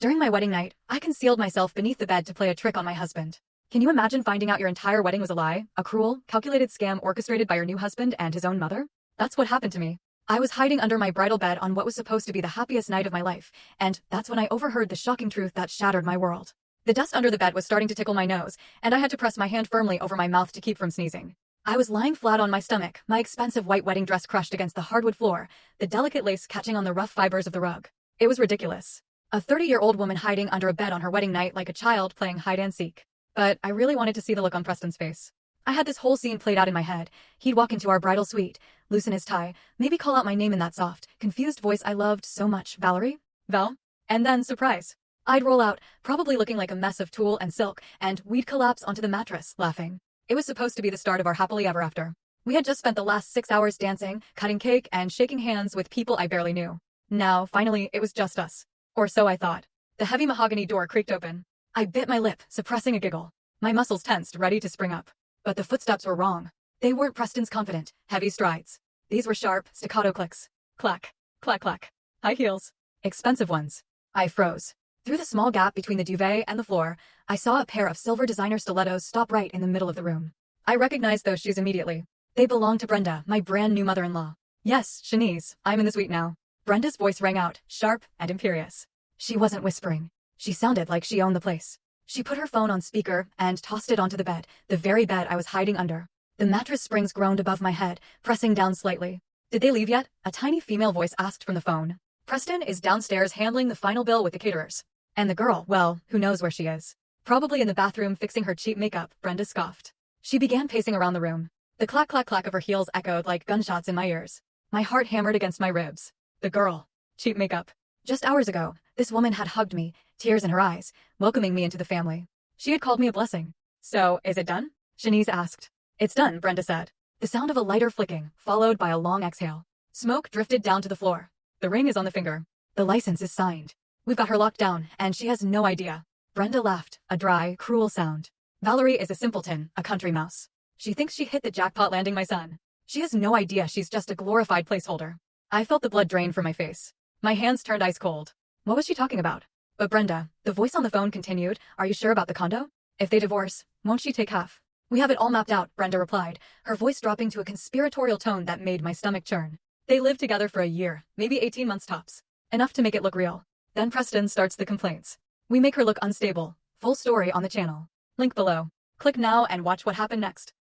During my wedding night, I concealed myself beneath the bed to play a trick on my husband. Can you imagine finding out your entire wedding was a lie, a cruel, calculated scam orchestrated by your new husband and his own mother? That's what happened to me. I was hiding under my bridal bed on what was supposed to be the happiest night of my life, and that's when I overheard the shocking truth that shattered my world. The dust under the bed was starting to tickle my nose, and I had to press my hand firmly over my mouth to keep from sneezing. I was lying flat on my stomach, my expensive white wedding dress crushed against the hardwood floor, the delicate lace catching on the rough fibers of the rug. It was ridiculous. A 30-year-old woman hiding under a bed on her wedding night like a child playing hide-and-seek. But I really wanted to see the look on Preston's face. I had this whole scene played out in my head. He'd walk into our bridal suite, loosen his tie, maybe call out my name in that soft, confused voice I loved so much, Valerie? Val? And then, surprise. I'd roll out, probably looking like a mess of tulle and silk, and we'd collapse onto the mattress, laughing. It was supposed to be the start of our happily ever after. We had just spent the last 6 hours dancing, cutting cake, and shaking hands with people I barely knew. Now, finally, it was just us. Or so I thought. The heavy mahogany door creaked open. I bit my lip, suppressing a giggle. My muscles tensed, ready to spring up. But the footsteps were wrong. They weren't Preston's confident, heavy strides. These were sharp, staccato clicks. Clack, clack, clack. High heels. Expensive ones. I froze. Through the small gap between the duvet and the floor, I saw a pair of silver designer stilettos stop right in the middle of the room. I recognized those shoes immediately. They belonged to Brenda, my brand new mother-in-law. Yes, Shanice, I'm in the suite now. Brenda's voice rang out, sharp and imperious. She wasn't whispering. She sounded like she owned the place. She put her phone on speaker and tossed it onto the bed, the very bed I was hiding under. The mattress springs groaned above my head, pressing down slightly. Did they leave yet? A tiny female voice asked from the phone. Preston is downstairs handling the final bill with the caterers. And the girl, well, who knows where she is? Probably in the bathroom fixing her cheap makeup, Brenda scoffed. She began pacing around the room. The clack clack clack of her heels echoed like gunshots in my ears. My heart hammered against my ribs. The girl. Cheap makeup. Just hours ago, this woman had hugged me, tears in her eyes, welcoming me into the family. She had called me a blessing. So, is it done? Shanice asked. It's done, Brenda said. The sound of a lighter flicking, followed by a long exhale. Smoke drifted down to the floor. The ring is on the finger. The license is signed. We've got her locked down, and she has no idea. Brenda laughed, a dry, cruel sound. Valerie is a simpleton, a country mouse. She thinks she hit the jackpot landing my son. She has no idea she's just a glorified placeholder. I felt the blood drain from my face. My hands turned ice cold. What was she talking about? But Brenda, the voice on the phone continued, are you sure about the condo? If they divorce, won't she take half? We have it all mapped out, Brenda replied, her voice dropping to a conspiratorial tone that made my stomach churn. They lived together for a year, maybe 18 months tops. Enough to make it look real. Then Preston starts the complaints. We make her look unstable. Full story on the channel. Link below. Click now and watch what happened next.